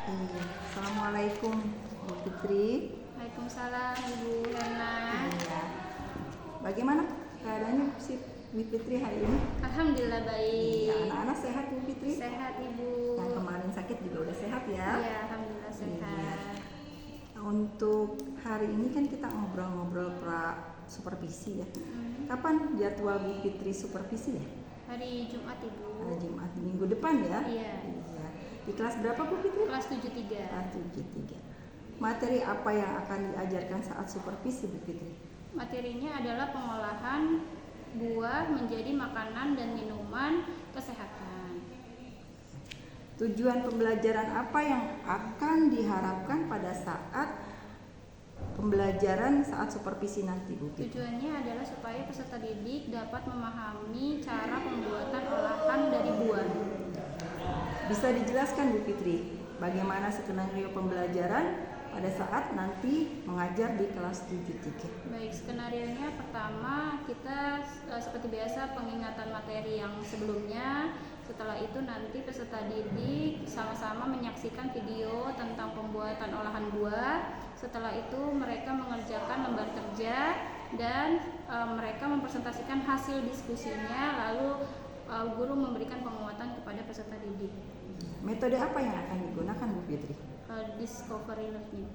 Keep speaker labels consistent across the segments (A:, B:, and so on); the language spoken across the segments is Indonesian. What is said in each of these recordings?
A: Iya. Assalamualaikum Bu Fitri.
B: Waalaikumsalam Ibu Herna.
A: Iya. Bagaimana keadaannya Bu Fitri hari ini?
B: Alhamdulillah baik.
A: Iya. Anak-anak sehat Bu Fitri?
B: Sehat Ibu.
A: Yang kemarin sakit juga udah sehat ya?
B: Iya, alhamdulillah sehat.
A: Untuk hari ini kan kita ngobrol-ngobrol pra supervisi ya. Kapan jadwal Bu Fitri supervisi ya?
B: Hari Jumat Ibu.
A: Hari Jumat minggu depan ya?
B: Iya.
A: Iya. Di kelas berapa Bu Fitri?
B: Kelas 73.
A: Kelas 73. Materi apa yang akan diajarkan saat supervisi Bu Fitri?
B: Materinya adalah pengolahan buah menjadi makanan dan minuman kesehatan.
A: Tujuan pembelajaran apa yang akan diharapkan pada saat pembelajaran saat supervisi nanti Bu Fitri?
B: Tujuannya adalah supaya peserta didik dapat memahami cara pembuatan olahan dari buah.
A: Bisa dijelaskan Bu Fitri bagaimana skenario pembelajaran pada saat nanti mengajar di kelas 73?
B: Baik, skenarionya pertama kita seperti biasa pengingatan materi yang sebelumnya. Setelah itu nanti peserta didik sama-sama menyaksikan video tentang pembuatan olahan buah. Setelah itu mereka mengerjakan lembar kerja dan mereka mempresentasikan hasil diskusinya, lalu guru memberikan penguatan kepada peserta didik.
A: Metode apa yang akan digunakan Bu Fitri?
B: Discovery learning.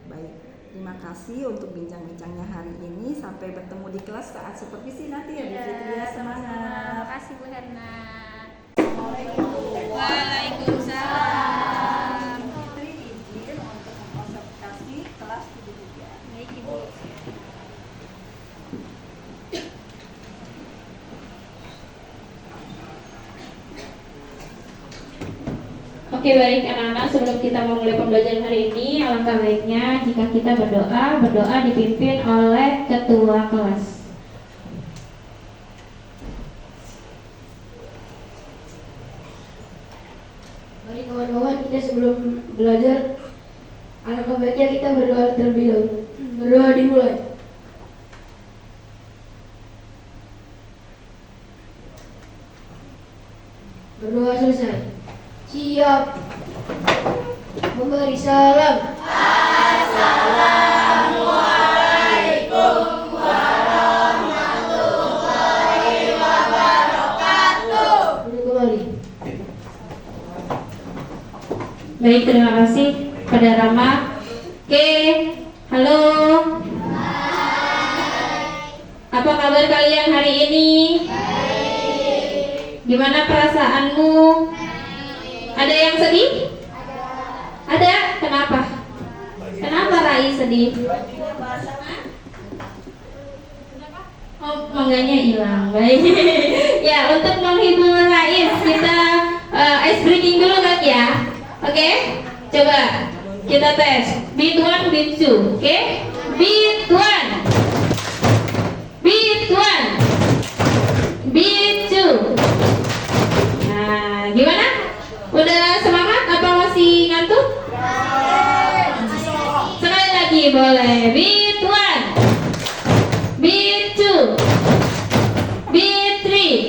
A: Baik, terima kasih untuk bincang-bincangnya hari ini. Sampai bertemu di kelas saat supervisi nanti ya Bu Fitri ya.
B: Terima
A: Semangat.
B: kasih Bu Herna.
A: Assalamualaikum.
B: Waalaikumsalam.
A: Fitri izin untuk mengobservasi kelas 73.
B: Baik Ibu.
C: Oke, baik anak-anak, sebelum kita memulai pembelajaran hari ini, alangkah baiknya jika kita berdoa dipimpin oleh ketua kelas.
D: Mari kawan-kawan, kita sebelum belajar, alangkah baiknya kita berdoa terlebih dahulu. Berdoa dimulai. Berdoa selesai. Siap. Memberi salam. Assalamualaikum warahmatullahi wabarakatuh. Duduk kembali.
C: Baik, terima kasih pada Rama. Oke, halo. Apa kabar kalian hari ini? Gimana perasaanmu? Ada yang sedih? Ada? Kenapa? Kenapa Rai sedih? Oh, mangganya hilang. Baik. Ya, untuk menghibur Rais kita ice breaking dulu kan ya? Oke? Coba kita tes. Beat 1, beat 2. Oke? Beat 1. Beat 1. Beat 2. Nah, gimana? Udah semangat apa masih ngantuk? Sekali lagi boleh. Beat 1. Beat 2. Beat 3.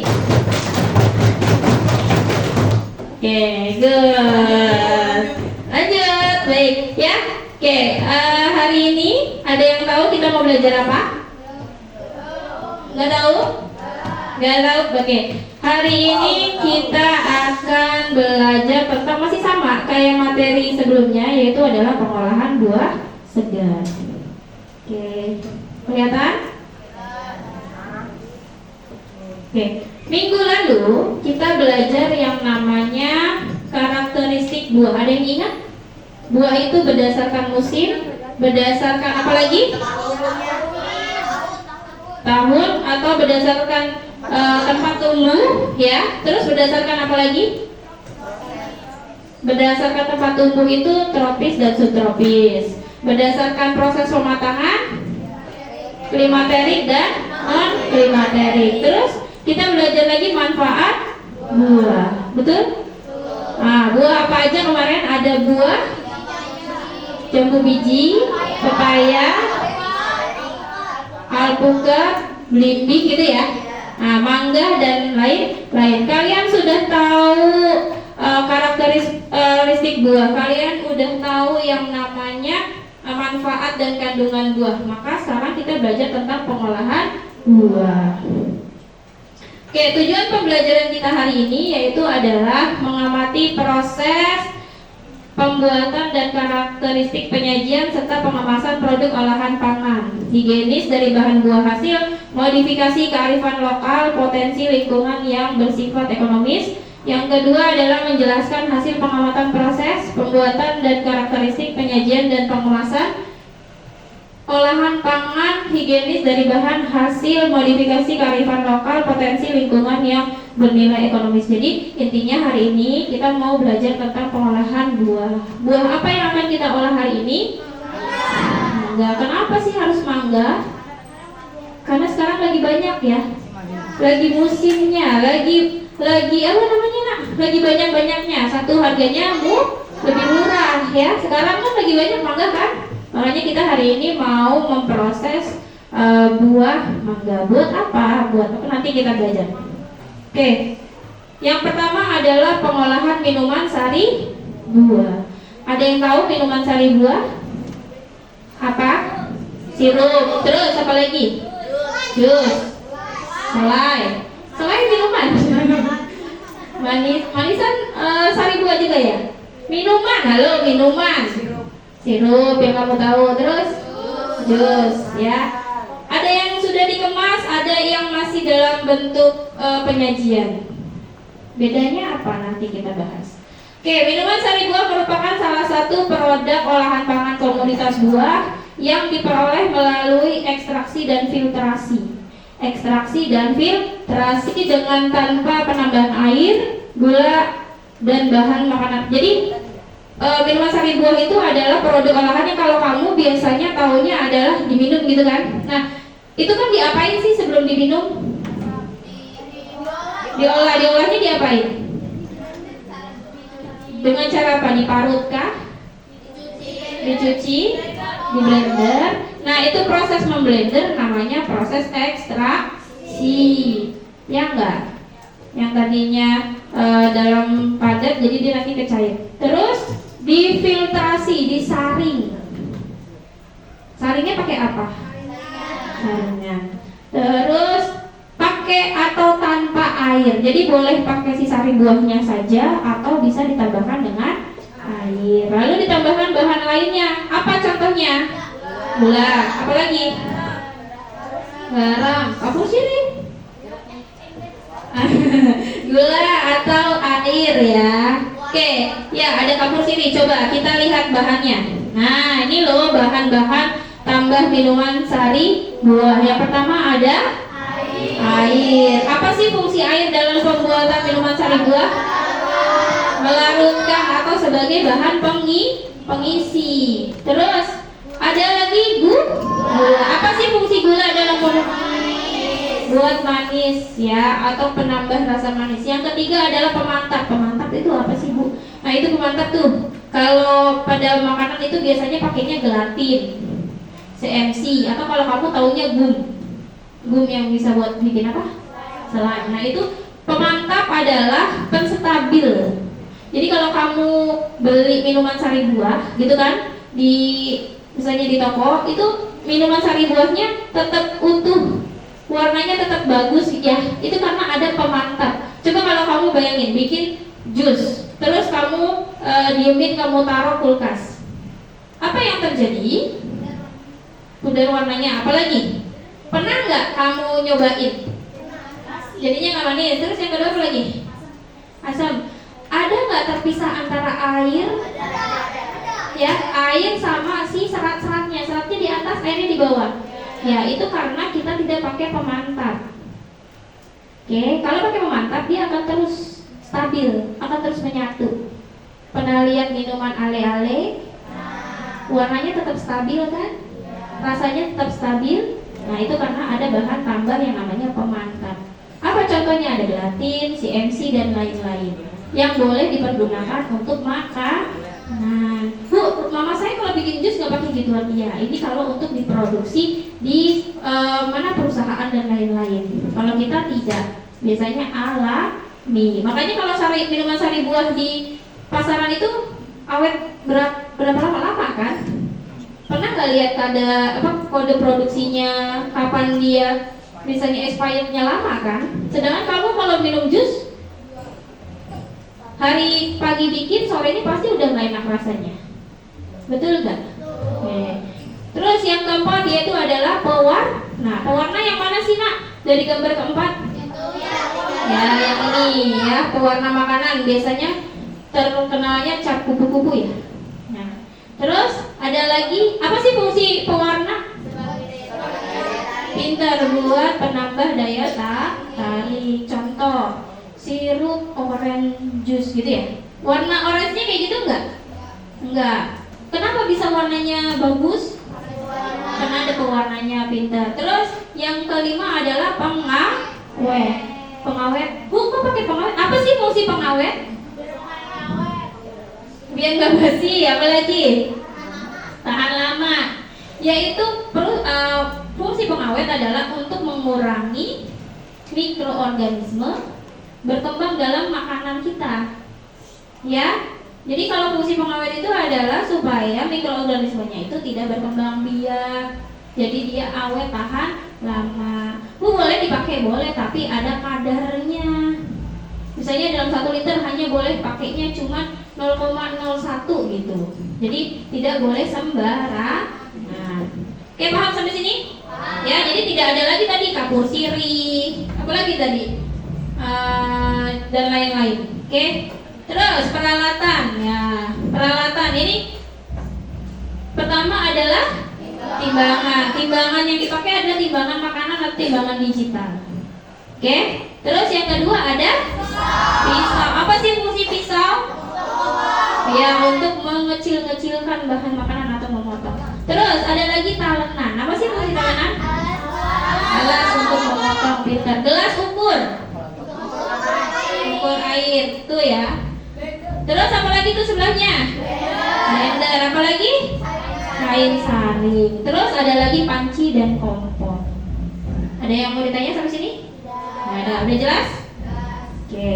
C: Oke, good. Lanjut, baik ya. Oke, hari ini ada yang tahu kita mau belajar apa? Nggak tahu? Nggak tahu? Oke. Hari ini kita akan belajar tentang masih sama kayak materi sebelumnya, yaitu adalah pengolahan buah segar. Oke, kelihatan? Oke, minggu lalu kita belajar yang namanya karakteristik buah. Ada yang ingat? Buah itu berdasarkan musim, berdasarkan apa lagi? Tahun atau berdasarkan tempat tumbuh ya. Terus berdasarkan apa lagi? Berdasarkan tempat tumbuh itu tropis dan subtropis. Berdasarkan proses pematangan, klimaterik dan non klimaterik. Terus kita belajar lagi manfaat buah. Betul? Nah, buah apa aja kemarin? Ada buah jambu biji, pepaya, alpukat, belimbing gitu ya. Nah, mangga dan lain-lain. Kalian sudah tahu karakteristik buah. Kalian udah tahu yang namanya manfaat dan kandungan buah. Maka sekarang kita belajar tentang pengolahan buah. Oke, tujuan pembelajaran kita hari ini yaitu adalah mengamati proses pembuatan dan karakteristik penyajian serta pengemasan produk olahan pangan, higienis dari bahan buah hasil, modifikasi kearifan lokal, potensi lingkungan yang bersifat ekonomis. Yang kedua adalah menjelaskan hasil pengamatan proses pembuatan dan karakteristik penyajian dan pengemasan olahan pangan, higienis dari bahan hasil, modifikasi kearifan lokal, potensi lingkungan yang bernilai ekonomis. Jadi intinya hari ini kita mau belajar tentang pengolahan buah. Buah apa yang akan kita olah hari ini? Mangga. Kenapa sih harus mangga? Karena sekarang lagi banyak ya, lagi musimnya, lagi apa namanya nak? Lagi banyak-banyaknya. Satu harganya lebih murah ya. Sekarang kan lagi banyak mangga kan? Makanya kita hari ini mau memproses buah mangga. Buat apa? Buat apa? Nanti kita belajar. Oke. Yang pertama adalah pengolahan minuman sari buah. Ada yang tahu minuman sari buah? Apa? Sirup. Terus apa lagi? Jus. Selai. Selai minuman. Manisan sari buah juga ya? Minuman. Halo, minuman. Sirup yang kamu tahu. Terus jus ya. Ada yang sudah dikemas, ada yang masih dalam bentuk penyajian. Bedanya apa nanti kita bahas. Oke, minuman sari buah merupakan salah satu produk olahan pangan komunitas buah yang diperoleh melalui ekstraksi dan filtrasi. Ekstraksi dan filtrasi dengan tanpa penambahan air, gula, dan bahan makanan. Jadi minuman sari buah itu adalah produk olahannya. Kalau kamu biasanya taunya adalah diminum gitu kan. Nah, itu kan diapain sih sebelum diminum? Diolahnya diapain? Dengan cara apa? Diparut kah? Dicuci? Di blender? Nah, itu proses memblender namanya proses ekstraksi. Ya enggak? Yang tadinya dalam padat jadi dia nanti kecair. Terus difiltrasi, disaring. Saringnya pakai apa? Saringan. Terus pakai atau tanpa air. Jadi boleh pakai si sari buahnya saja atau bisa ditambahkan dengan air. Lalu ditambahkan bahan lainnya. Apa contohnya? Gula. Apa lagi? Garam. Kapur sirih. Gula atau air ya. Oke, ya ada kapur sirih. Coba kita lihat bahannya. Nah, ini loh bahan-bahan tambah minuman sari buah. Yang pertama ada air. Apa sih fungsi air dalam pembuatan minuman sari buah? Melarutkan atau sebagai bahan pengisi. Terus ada lagi gula. Apa sih fungsi gula dalam buat manis ya, atau penambah rasa manis. Yang ketiga adalah pemantap. Pemantap itu apa sih Bu? Nah, itu pemantap tuh. Kalau pada makanan itu biasanya pakainya gelatin, CMC, atau kalau kamu taunya gum yang bisa buat bikin apa? Selai. Nah, itu pemantap adalah penstabil. Jadi kalau kamu beli minuman sari buah gitu kan, misalnya di toko, itu minuman sari buahnya tetap utuh, warnanya tetap bagus ya, itu karena ada pemantap. Coba kalau kamu bayangin bikin jus, terus kamu diemin, kamu taruh kulkas, apa yang terjadi? Pudar warnanya. Apalagi? Pernah nggak kamu nyobain? Jadinya nggak manis. Terus yang kedua apa lagi? Asam. Ada nggak terpisah antara air? Ya, air sama si serat-seratnya. Seratnya di atas, airnya di bawah. Ya, itu karena kita tidak pakai pemantap. Oke, kalau pakai pemantap dia akan terus stabil, akan terus menyatu. Pernah lihat minuman ale-ale? Warnanya tetap stabil kan? Rasanya tetap stabil. Nah, itu karena ada bahan tambah yang namanya pemantap. Apa contohnya? Ada gelatin, CMC, dan lain-lain yang boleh dipergunakan untuk makan. Nah, Bu, mama saya kalau bikin jus nggak pakai gituan. Iya, ini kalau untuk diproduksi di mana perusahaan dan lain-lain. Kalau kita tidak, biasanya ala mie. Makanya kalau minuman sari buah di pasaran itu awet berapa lama kan? Pernah nggak lihat kode produksinya, kapan dia misalnya expirednya lama kan? Sedangkan kamu kalau minum jus hari pagi bikin, sore ini pasti udah nggak enak rasanya. Betul nggak? Oke. Terus yang keempat yaitu adalah pewarna. Nah, pewarna yang mana sih nak? Dari gambar keempat? Ya, yang ini ya, pewarna makanan. Biasanya terkenalnya cat kupu-kupu ya. Nah, terus ada lagi, apa sih fungsi pewarna? Pintar buat penambah daya tarik. Contoh, sirup orange juice gitu ya. Warna orange-nya kayak gitu enggak? Enggak. Kenapa bisa warnanya bagus? Karena ada pewarnanya, pintar. Terus yang kelima adalah pengawet. Pengawet. Bu, kok pakai pengawet? Apa sih fungsi pengawet? Biar nggak basi, apa lagi? Tahan lama. Yaitu fungsi pengawet adalah untuk mengurangi mikroorganisme berkembang dalam makanan kita. Ya. Jadi kalau fungsi pengawet itu adalah supaya mikroorganismenya itu tidak berkembang biak. Jadi dia awet, tahan lama. Bu, boleh dipakai, boleh, tapi ada kadarnya. Misalnya dalam 1 liter hanya boleh pakainya cuma 0,01 gitu. Jadi tidak boleh sembarangan. Oke, paham sampai sini? Ya, jadi tidak ada lagi tadi kapur sirih, apalagi tadi dan lain-lain. Oke. Terus peralatan, ya peralatan ini pertama adalah timbangan. Timbangan yang dipakai adalah timbangan makanan atau timbangan digital. Oke. Terus yang kedua ada pisau. Apa sih fungsi pisau? Ya, untuk mengecil-ngecilkan bahan makanan atau memotong. Terus ada lagi talenan. Apa sih fungsi talenan? Alas untuk memotong, pintar. Gelas ukur air, itu ya. Terus apa lagi tuh sebelahnya? Blender. Apa lagi? Kain saring. Terus ada lagi panci dan kompor. Ada yang mau ditanya sampai sini? Nggak ada. Udah jelas? Oke.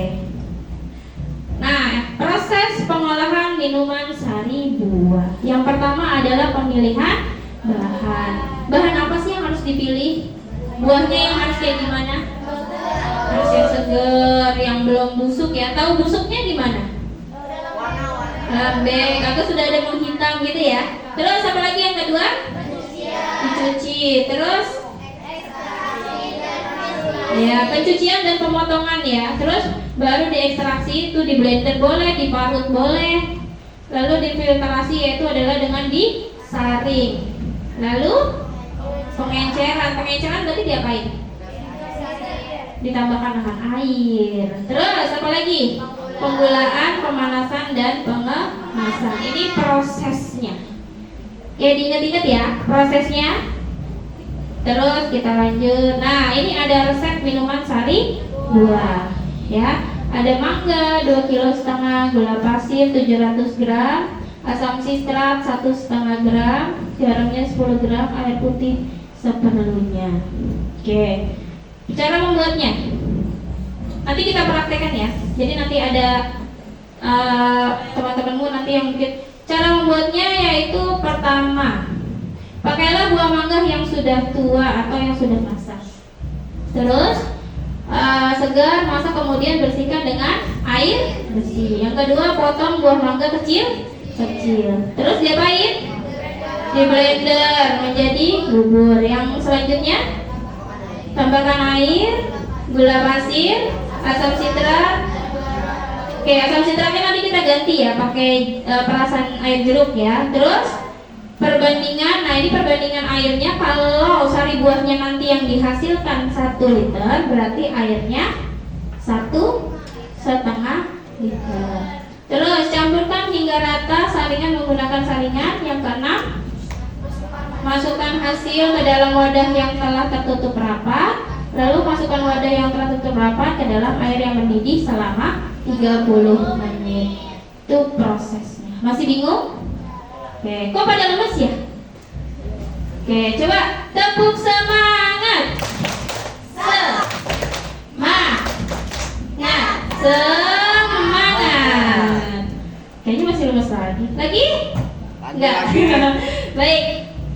C: Nah, proses pengolahan minuman sari buah. Yang pertama adalah pemilihan bahan. Bahan apa sih yang harus dipilih? Buahnya yang harus kayak gimana? Harus yang segar, yang belum busuk ya. Tahu busuknya gimana? Lembek atau sudah ada menghitam gitu ya. Terus apa lagi yang kedua? Dicuci. Terus ya, pencucian dan pemotongan ya. Terus baru diekstraksi, itu di blender boleh, diparut boleh. Lalu difiltrasi, yaitu adalah dengan disaring. Lalu pengenceran. Pengenceran berarti diapain? Ditambahkan dengan air. Terus apa lagi? Penggulaan, pemanasan, dan pengemasan. Ini prosesnya. Oke, diingat-ingat ya prosesnya. Terus kita lanjut. Nah, ini ada resep minuman sari buah ya. Ada mangga 2,5 kg, gula pasir 700 gram, asam sitrat 1,5 gram, garamnya 10 gram, air putih seperlunya. Oke. Cara membuatnya nanti kita praktekkan ya. Jadi nanti ada teman-temanmu nanti yang mungkin cara membuatnya, yaitu pertama, pakailah buah mangga yang sudah tua atau yang sudah masak. Terus segar, masak, kemudian bersihkan dengan air bersih. Yang kedua, potong buah mangga kecil-kecil. Terus diapain? Di blender menjadi bubur. Yang selanjutnya, tambahkan air, gula pasir, asam sitrat. Oke, asam sitratnya nanti kita ganti ya pakai perasan air jeruk ya. Terus perbandingan, nah ini perbandingan airnya. Kalau sari buahnya nanti yang dihasilkan 1 liter, berarti airnya 1,5 liter. Terus campurkan hingga rata saringan menggunakan saringan. Yang keenam, masukkan hasil ke dalam wadah yang telah tertutup rapat. Lalu masukkan wadah yang telah tertutup rapat ke dalam air yang mendidih selama 30 menit. Itu prosesnya. Masih bingung? Oke, kok pada lemes ya? Oke, coba tepuk semangat. Semangat. Semangat. Kayaknya masih lemes lagi. Lagi? Enggak. Baik.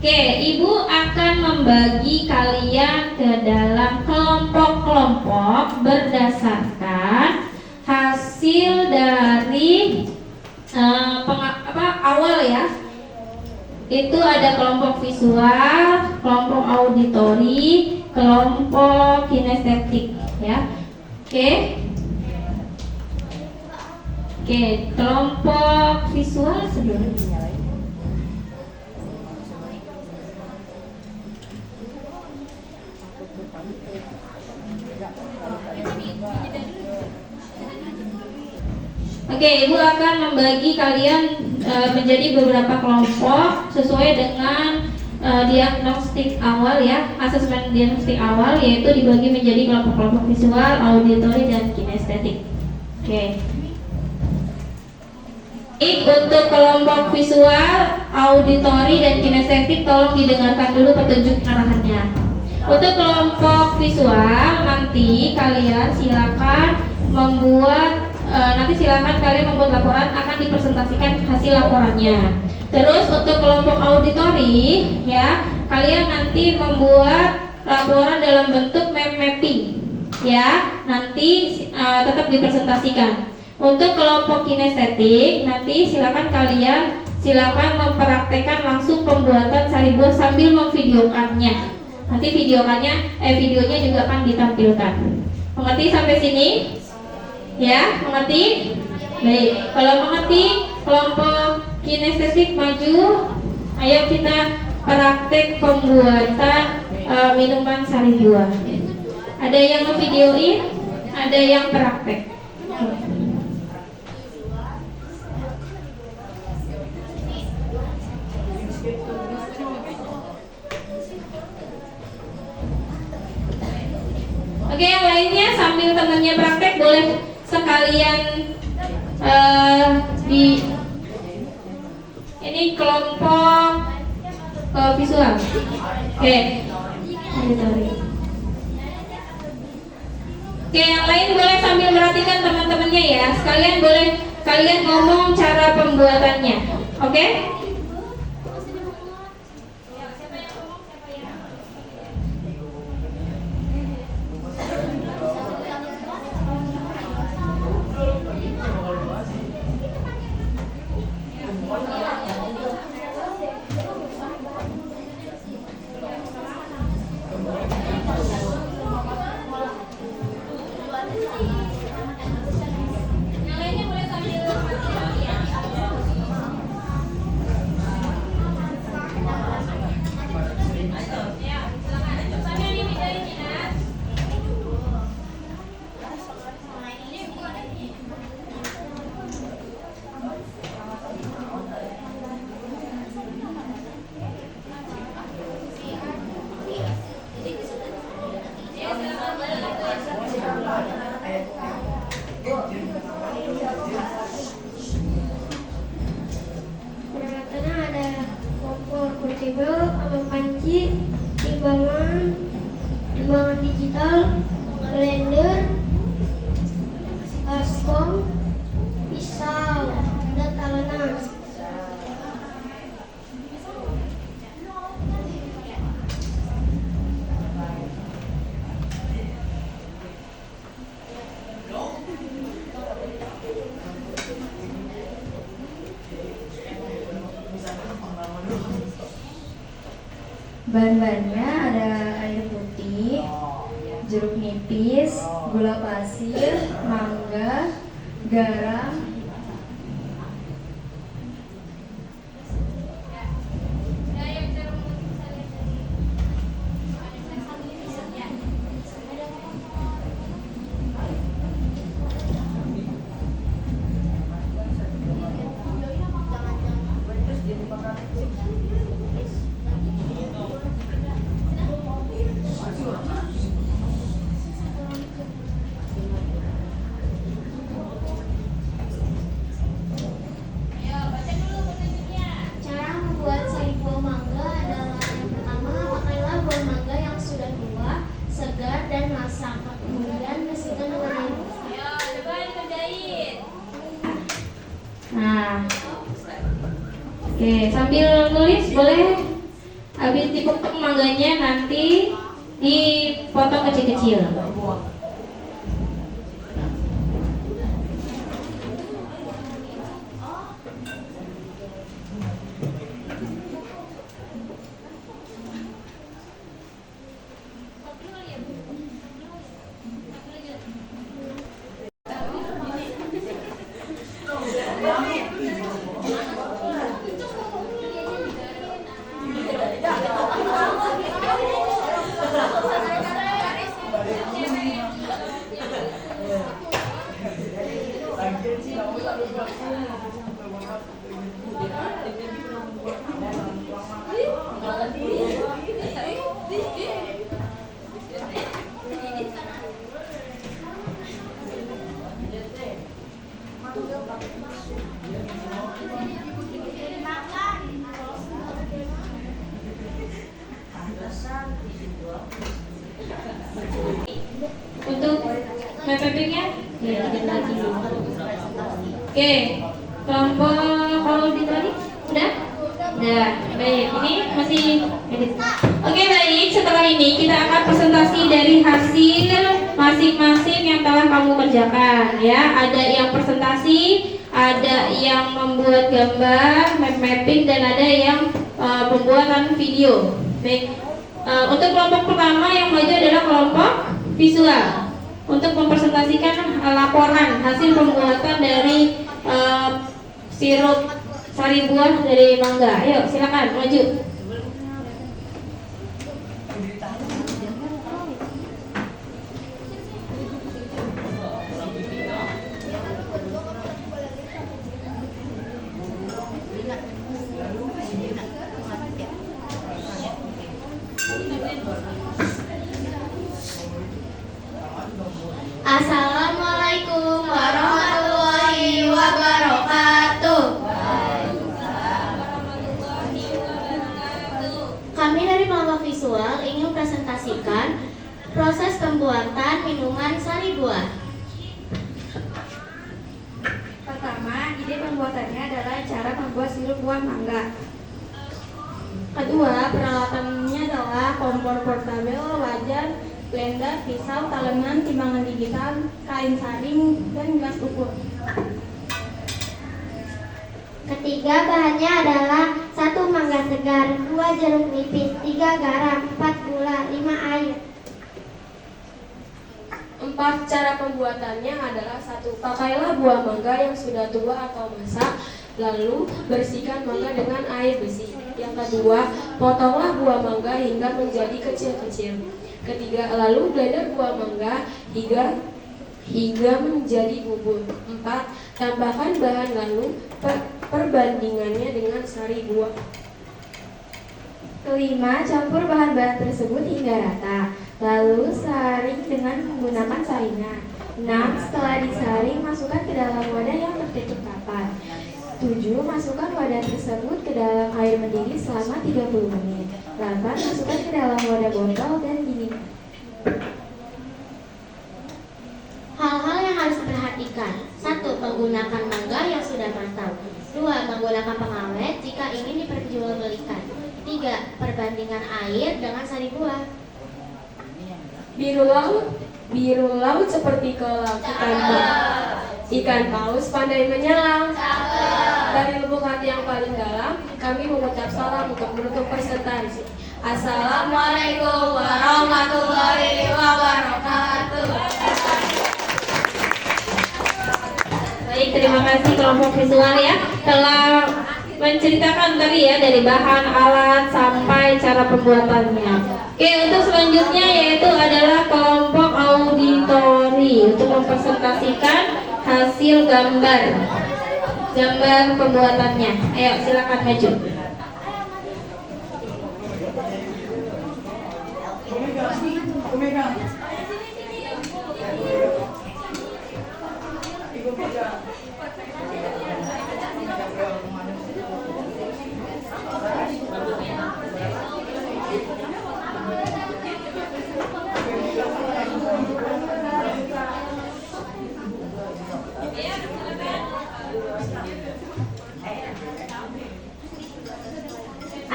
C: Oke, Ibu akan membagi kalian ke dalam kelompok-kelompok berdasarkan hasil dari awal ya. Itu ada kelompok visual, kelompok auditori, kelompok kinestetik ya. Oke, kelompok visual sebelumnya. Oke, Ibu akan membagi kalian menjadi beberapa kelompok sesuai dengan diagnostik awal ya, asesmen diagnostik awal, yaitu dibagi menjadi kelompok-kelompok visual, auditori, dan kinestetik. Oke. Untuk kelompok visual, auditori, dan kinestetik tolong didengarkan dulu petunjuk arahannya. Untuk kelompok visual nanti kalian silakan membuat laporan, akan dipresentasikan hasil laporannya. Terus untuk kelompok auditori ya, kalian nanti membuat laporan dalam bentuk map mapping ya, nanti tetap dipresentasikan. Untuk kelompok kinestetik nanti silakan mempraktekkan langsung pembuatan sari buah sambil memvideokannya. Nanti videonya juga akan ditampilkan. Mengerti sampai sini? Ya, mengerti? Baik, kalau mengerti, kelompok kinestetik maju. Ayo kita praktek pembuatan minuman sari buah. Ada yang ngevideoin, ada yang praktek. Oke, yang lainnya sambil temannya praktek boleh sekalian ini kelompok visual. Oke, yang lain boleh sambil perhatikan teman-temannya ya. Kalian ngomong cara pembuatannya. Oke?
D: Peralatannya ada kompor portable, abang panci, timbangan digital, blender, baskom, pisau, dan talenan.
E: Bahan-bahannya ada air putih, jeruk nipis, gula pasir, mangga, garam,
C: Oke, sambil nulis boleh. Habis dipotong mangganya nanti dipotong kecil-kecil. Untuk mappingnya ya kita lagi. Oke, kelompok kalau dibalik udah? Udah, baik. Ini masih edit. Oke, baik. Setelah ini kita akan presentasi dari hasil masing-masing yang telah kamu kerjakan ya. Ada yang presentasi, ada yang membuat gambar, mapping, dan ada yang pembuatan video. Baik. Untuk kelompok pertama yang maju adalah kelompok visual untuk mempresentasikan laporan hasil pembuatan dari sirup sari buah dari mangga. Ayo silakan maju.
F: Assalamualaikum warahmatullahi wabarakatuh. Kami dari kelompok visual ingin mempresentasikan proses pembuatan minuman sari buah.
E: Pertama, ide pembuatannya adalah cara membuat sirup buah mangga. Kedua, peralatannya adalah kompor portabel, wajan, blender, pisau, talenan, timbangan digital, kain saring, dan gelas ukur.
F: Ketiga, bahannya adalah 1 mangga segar, 2 jeruk nipis, 3 garam, 4 gula, 5 air.
D: 4. Cara pembuatannya adalah 1. Pakailah buah mangga yang sudah tua atau masak, lalu bersihkan mangga dengan air bersih. Yang kedua, potonglah buah mangga hingga menjadi kecil-kecil. Ketiga, lalu blender buah mangga hingga menjadi bubur. 4. Tambahkan bahan lalu perbandingannya dengan sari buah.
E: Kelima, campur bahan-bahan tersebut hingga rata, lalu saring dengan menggunakan saringan. 6. Setelah disaring, masukkan ke dalam wadah yang tertutup rapat. 7. Masukkan wadah tersebut ke dalam air mendidih selama 30 menit. 8. Masukkan ke dalam wadah botol dan dinginkan.
F: Hal-hal yang harus diperhatikan. 1. Menggunakan mangga yang sudah matang. 2. Menggunakan pengawet jika ingin diperjualbelikan. 3. Perbandingan air dengan sari buah.
D: Biru laut seperti kelap ikan paus pandai menyelam. Dari lubuk hati yang paling dalam, kami mengucap salam untuk menutup presentasi. Assalamualaikum warahmatullahi wabarakatuh.
C: Baik, terima kasih kelompok visual ya telah menceritakan tadi ya dari bahan, alat, sampai cara pembuatannya. Oke, untuk selanjutnya yaitu adalah kelompok auditori untuk mempresentasikan hasil gambar pembuatannya. Ayo silakan maju.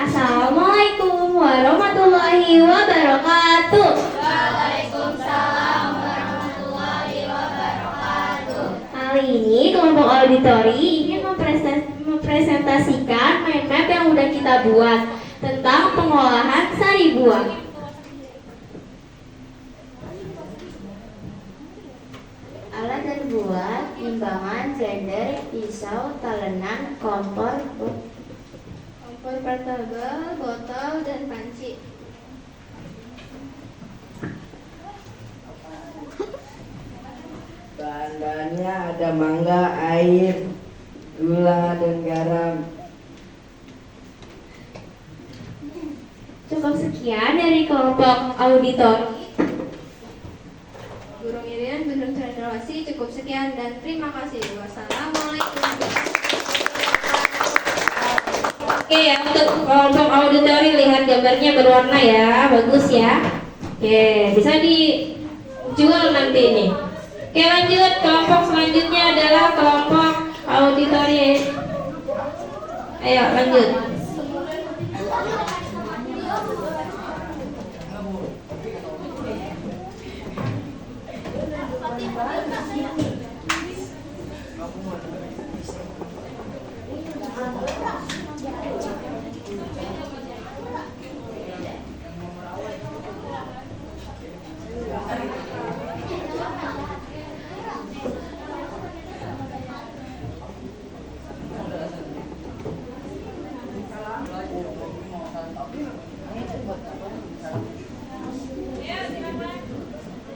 E: Assalamualaikum warahmatullahi wabarakatuh. Kali ini kelompok auditori ingin mempresentasikan mind map yang udah kita buat tentang pengolahan sari buah.
F: Alat dan buat, timbangan, blender, pisau, talenan, kompor portable, botol, dan panci.
G: Bahan-bahannya ada mangga, air, gula, dan garam.
E: Cukup sekian dari kelompok auditori.
F: Guru Miriam, Gunung Cendrawasih, cukup sekian dan terima kasih. Wassalamualaikum.
C: Oke ya, untuk kelompok auditori lihat gambarnya berwarna ya, bagus ya. Oke, bisa dijual nanti ini. Oke, lanjut, kelompok selanjutnya adalah kelompok auditori. Ayo lanjut.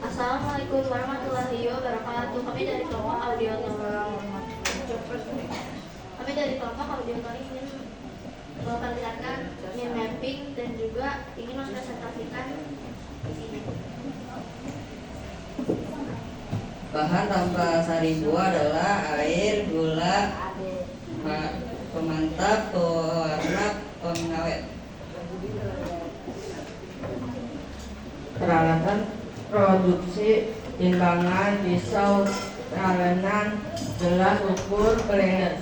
F: Assalamualaikum warahmatullahi wabarakatuh. Kami dari kelompok auditori ingin memperlihatkan mind mapping dan juga ingin mempresentasikan isinya.
G: Bahan tanpa sari buah adalah air, gula, pemantap, pewarna, pengawet. Peralatan produksi: timbangan, pisau, talenan, gelas ukur, blender.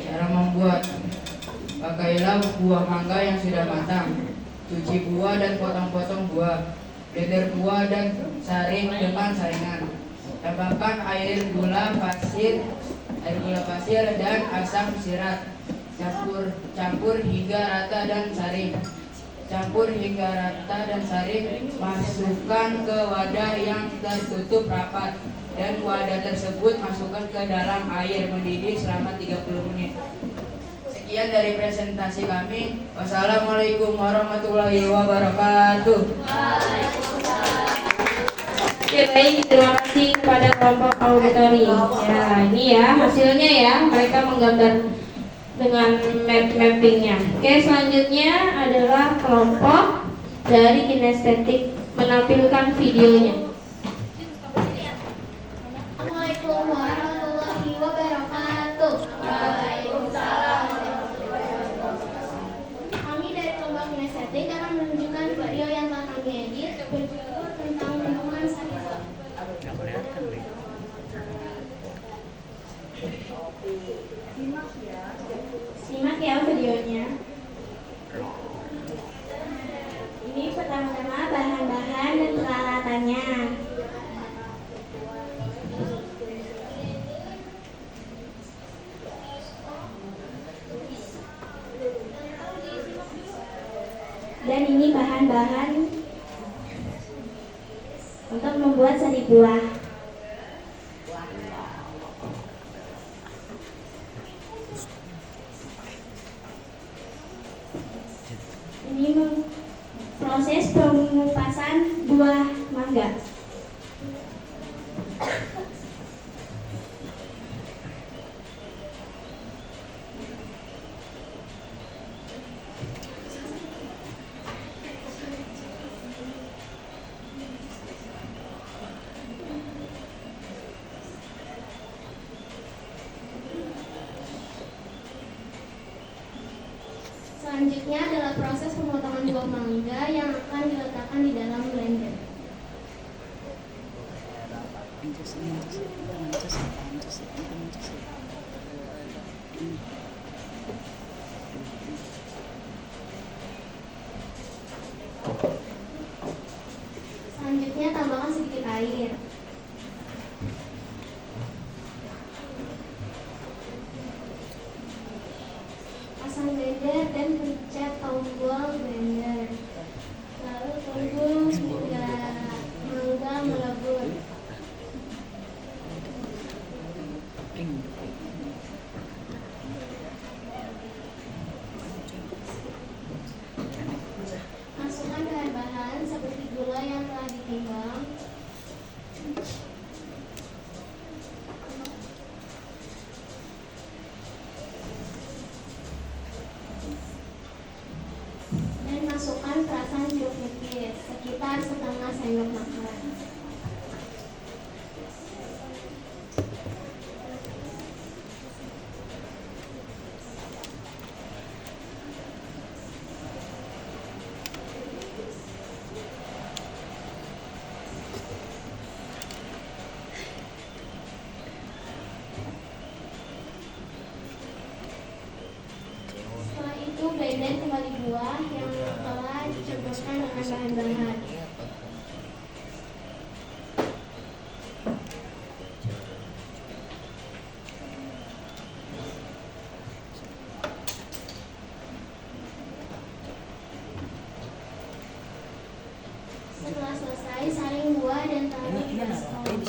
H: Cara membuat: pakailah buah mangga yang sudah matang, cuci buah dan potong-potong buah, blender buah dan saring dengan saringan. Tambahkan air gula pasir dan asam sirat. Campur hingga rata dan saring. Masukkan ke wadah yang tertutup rapat dan wadah tersebut masukkan ke dalam air mendidih selama 30 menit. Sekian dari presentasi kami. Wassalamualaikum warahmatullahi wabarakatuh.
C: Oke, baik, terima kasih kepada kelompok auditori. Ya, ini ya hasilnya ya, mereka menggambar dengan mappingnya. Oke, selanjutnya adalah kelompok dari kinestetik menampilkan videonya.
F: Assalamualaikum warahmatullahi wabarakatuh. Kami dari kelompok kinestetik akan menunjukkan video yang telah kami edit berjudul tentang hubungan sari buah.
E: Simak ya videonya. Ini pertama-tama bahan-bahan dan peralatannya. Dan ini bahan-bahan untuk membuat sari buah. Ini proses pengupasan buah mangga.
F: Selanjutnya adalah proses pemotongan buah mangga yang akan diletakkan di dalam blender. pasang blender dan pencet tombol blender. Lalu tunggu hingga mangga melebur. Masukkan bahan-bahan seperti gula yang telah ditimbang. Dan masukkan perasan jeruk nipis sekitar setengah sendok makan. Setelah itu blender kembali buah yang telah dicampurkan dengan bahan-bahan. Setelah selesai, saring buah dan taruh di baskom.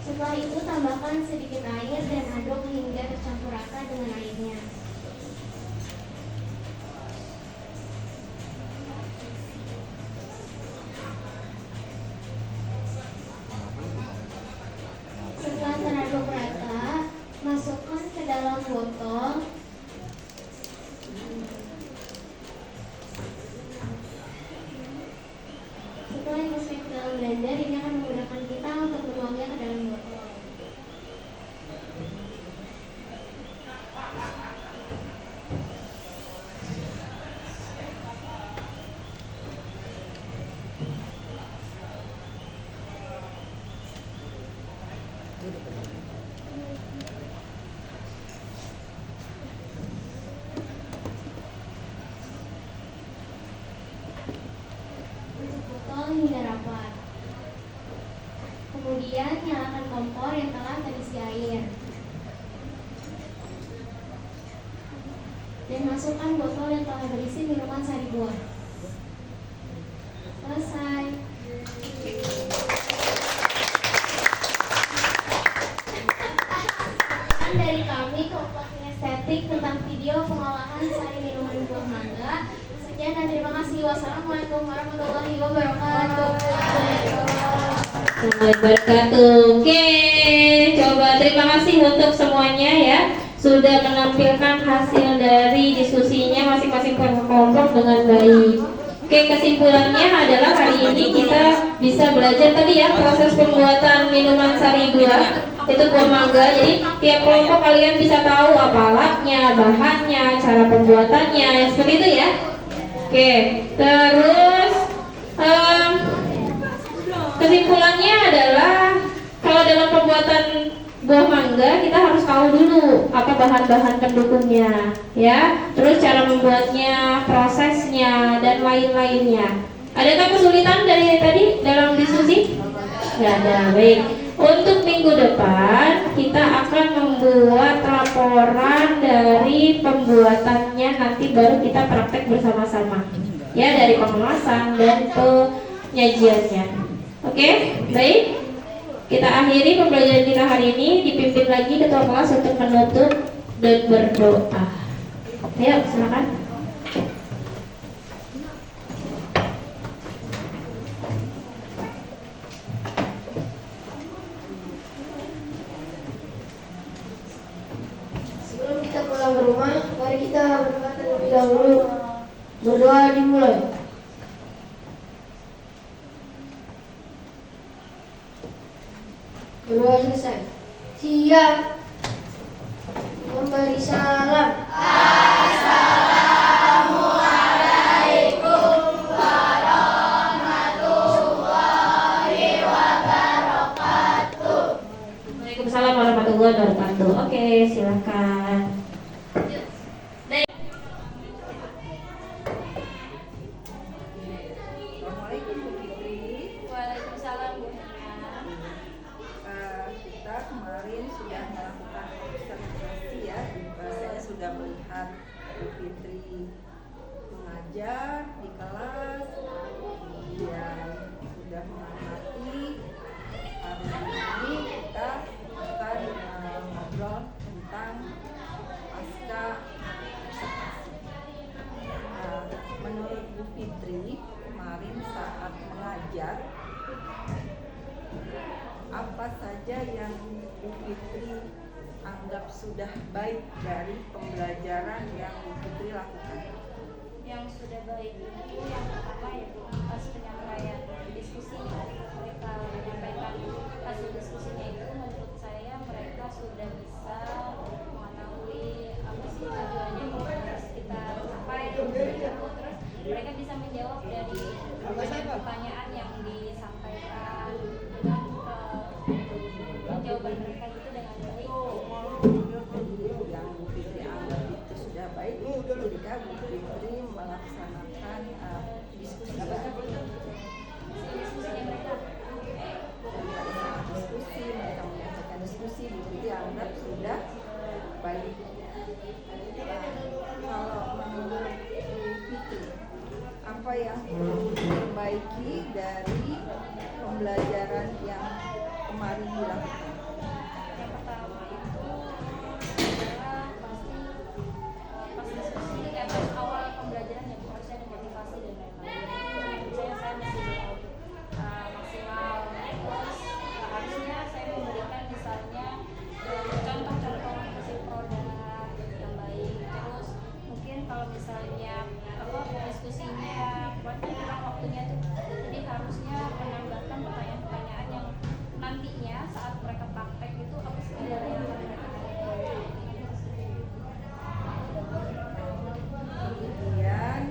F: Setelah itu tambahkan sedikit air dan aduk hingga tercampur rata dengan airnya. Setelah teraduk rata, masukkan ke dalam botol. Setelah dimasukkan ke dalam blender, ini akan memudahkan kita untuk menuangnya ke dalam botol. Tutup botol hingga rapat. Kemudian nyalakan kompor yang telah terisi air. Dan masukkan botol yang telah berisi minuman sari buah. Selesai. Sekian dari kami kelompok estetik tentang video pengolahan sari minuman buah mangga. Sekian dan terima kasih. Wassalamualaikum warahmatullahi wabarakatuh.
C: Wabarakatuh. Oke, coba terima kasih untuk semuanya ya sudah menampilkan hasil dari diskusinya masing-masing kelompok dengan baik. Oke, kesimpulannya adalah hari ini kita bisa belajar tadi ya proses pembuatan minuman sari buah itu buah mangga. Jadi tiap kelompok kalian bisa tahu apa alatnya, bahannya, cara pembuatannya, ya seperti itu ya. Oke, terus kesimpulannya adalah kalau dalam pembuatan buah mangga kita harus tahu dulu apa bahan-bahan pendukungnya ya, terus cara membuatnya, prosesnya dan lain-lainnya. Adakah kesulitan dari tadi dalam diskusi? Nggak ada. Baik, untuk minggu depan kita akan membuat laporan dari pembuatannya, nanti baru kita praktek bersama-sama ya, dari pengemasan dan penyajiannya. Oke, baik. Kita akhiri pembelajaran kita hari ini, dipimpin lagi ketua kelas untuk menutup dan berdoa. Ayo, silakan.
D: Sebelum kita pulang ke rumah, mari kita berdoa terlebih dahulu. Berdoa dimulai. Berdoa selesai. Siap. Memberi salam.
C: Waalaikumsalam warahmatullahi wabarakatuh. Oke, silakan.
A: Assalamualaikum Bu Fitri.
C: Waalaikumsalam Bu Hana.
A: Kita apa saja yang Bu Fitri anggap sudah baik dari pembelajaran yang Bu Fitri lakukan?
B: Yang sudah baik itu yang pertama yaitu pas penyampaian diskusi, mereka menyampaikan hasil diskusinya itu menurut saya mereka sudah bisa mengetahui apa sih tujuannya yang harus kita capai terus mereka bisa menjawab dari pertanyaan yang disampaikan dengan jawaban mereka itu dengan baik.
A: Yang Bu Fitri anggap itu sudah baik ketika Bu Fitri melaksanakan diskusinya mereka. Pada saat diskusi, mereka menyampaikan diskusi, Bu Fitri anggap sudah baik. Kalau menurut Bu Fitri, apa yang perlu diperbaiki dari pembelajaran yang kemarin dilakukan?
B: Yang pertama itu adalah pasti pas diskusi pas awal pembelajaran ya harusnya ada motivasi dan lain-lain. Saya masih belum maksimal. Terus harusnya saya memberikan misalnya contoh-contoh hasil produk yang baik. Terus mungkin kalau misalnya diskusinya kurang waktunya tuh, jadi harusnya menambahkan pertanyaan-pertanyaan yang nantinya saat mereka praktek itu apa sih yang akan mereka lakukan.
A: Kemudian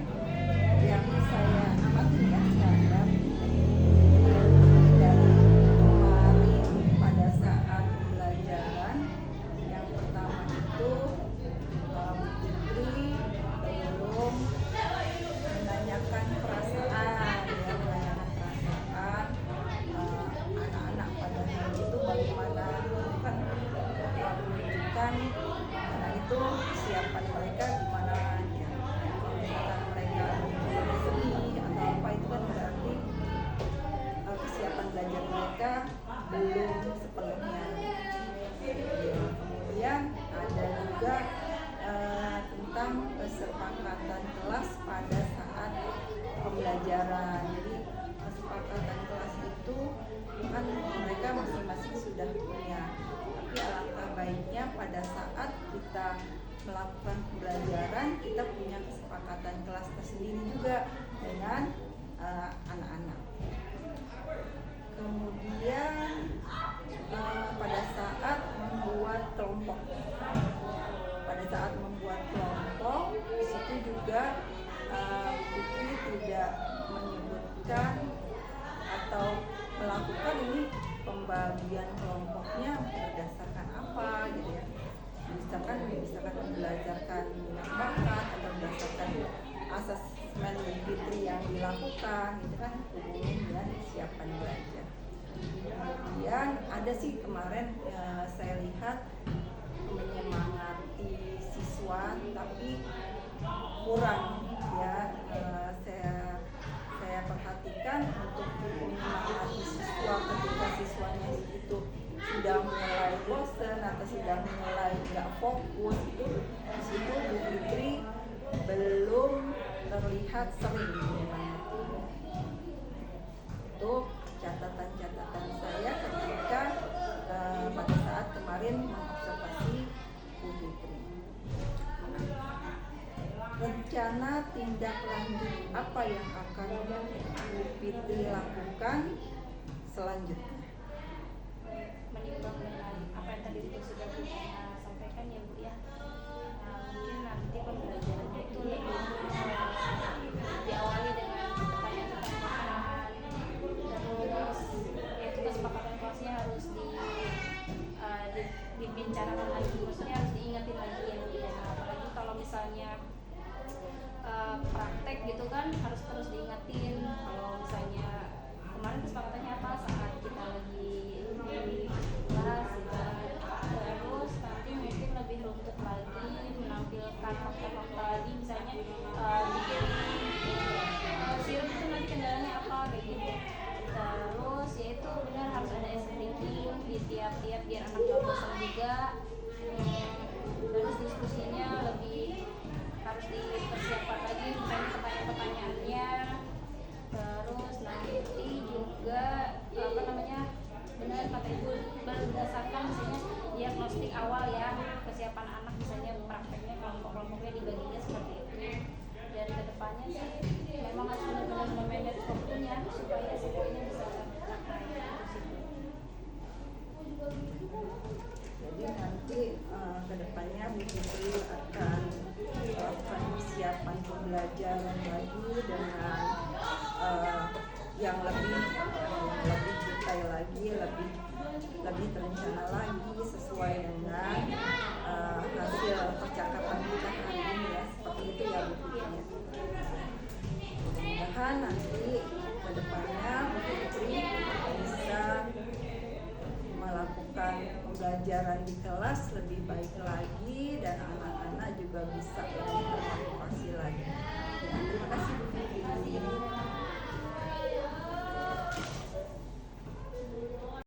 A: yang saya amati ya terhadap dari kemarin pada saat pembelajaran yang pertama itu Bu Fitri belum menanyakan perasaan anak-anak pada hari itu bagaimana kan menunjukkan karena itu kesiapan mereka gimana ya. Kalau misalkan mereka seni atau apa itu kan berarti kesiapan belajar mereka belum sepenuhnya. Kemudian ada juga tentang kesepakatan kelas pada saat pembelajaran. Jadi kesepakatan kelas itu kan mereka masing-masing sudah punya, tapi alangkah baiknya pada saat kita melakukan pembelajaran kita punya kesepakatan kelas tersendiri juga dengan anak-anak. Kemudian pada saat membuat kelompok, di situ juga Fitri tidak menyebutkan atau melakukan ini pembagian kelompoknya berdasarkan apa gitu ya. Misalkan berdasarkan minat bakat atau berdasarkan asesmen Fitri yang dilakukan gitu kan, hubungan dengan kesiapan belajar. Kemudian ada sih kemarin saya lihat menyemangati siswa tapi kurang ya. Saya perhatikan untuk menyemangati siswa ketika siswanya itu sudah mulai bosan atau sudah mulai nggak fokus, itu di situ Bu Fitri belum terlihat sering menyemangati. Itu catatan-catatan saya ketika pada saat kemarin mengobservasi Bu Fitri. Rencana tindak lanjut apa yang akan Bu Fitri lakukan selanjutnya?
B: Menimbang dengan apa yang tadi itu sudah kita sampaikan ya Bu ya. Nah, mungkin nanti pembelajarannya itu lebih diawali dengan pertanyaan-pertanyaan, terus itu kesepakatan kelasnya harus dibicarakan lagi, maksudnya harus diingatin lagi ya Bu ya. Apalagi kalau misalnya praktek gitu kan harus terus diingatin. Kalau misalnya kemarin kesepakatannya apa saat kita lagi di kelas gitu. Terus nanti mungkin lebih runtut lagi, menampilkan fakta-fakta lagi, misalnya bikin sirup itu nanti kendalanya apa kayak gitu. Terus yaitu benar harus ada SDGing di tiap-tiap biar anak gak bosan juga. Terus diskusinya lebih harus dipersiapkan lagi, misalnya pertanyaan-pertanyaannya. Terus nanti juga benar kata Ibu awal ya, persiapan anak misalnya prakteknya kelompok-kelompoknya dibaginya seperti itu. Dan kedepannya sih memang harus benar-benar memanage waktunya supaya semuanya bisa tercapai.
A: Jadi nanti kedepannya Bu Fitri akan melakukan persiapan pembelajaran lagi dengan yang lebih detail lagi, lebih terencana lagi sesuai dengan hasil percakapan kita hari ini ya, seperti itu ya Bu Fitri. Mudah-mudahan nanti kedepannya Bu Fitri bisa melakukan pembelajaran di kelas lebih baik lagi dan anak-anak juga bisa lebih termotivasi lagi. Ya, terima kasih Bu Fitri.